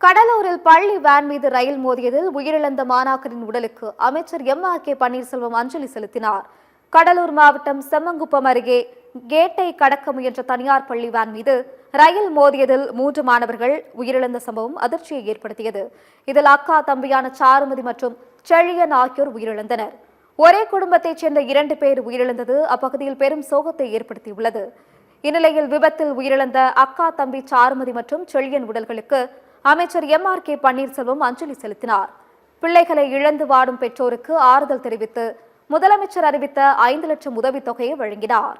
கடலூரில் பள்ளி வேன் மீது ரயில் மோதியதில் உயிரிழந்த மாணாக்கரின் உடலுக்கு அமைச்சர் எம்.ஆர்.கே. பன்னீர்செல்வம் அஞ்சலி செலுத்தினார். கடலூர் மாவட்டம் செம்மங்குப்பம் அருகே கேட்டை கடக்க முயன்ற தனியார் பள்ளி வேன் மீது ரயில் மோதியதில் 3 மாணவர்கள் உயிரிழந்த சம்பவம் அதிர்ச்சியை ஏற்படுத்தியது. இதில் அக்கா தம்பியான சாருமதி மற்றும் செழியன் ஆகியோர் உயிரிழந்தனர். ஒரே குடும்பத்தைச் சேர்ந்த 2 பேர் உயிரிழந்தது அப்பகுதியில் பெரும் சோகத்தை ஏற்படுத்தியுள்ளது. இந்நிலையில் விபத்தில் உயிரிழந்த அக்கா தம்பி சாருமதி மற்றும் செழியன் உடல்களுக்கு அமைச்சர் எம்.ஆர்.கே. பன்னீர்செல்வம் அஞ்சலி செலுத்தினார். பிள்ளைகளை இழந்து வாடும் பெற்றோருக்கு ஆறுதல் தெரிவித்து முதலமைச்சர் அறிவித்த 5 லட்சம் உதவித்தொகையை வழங்கினார்.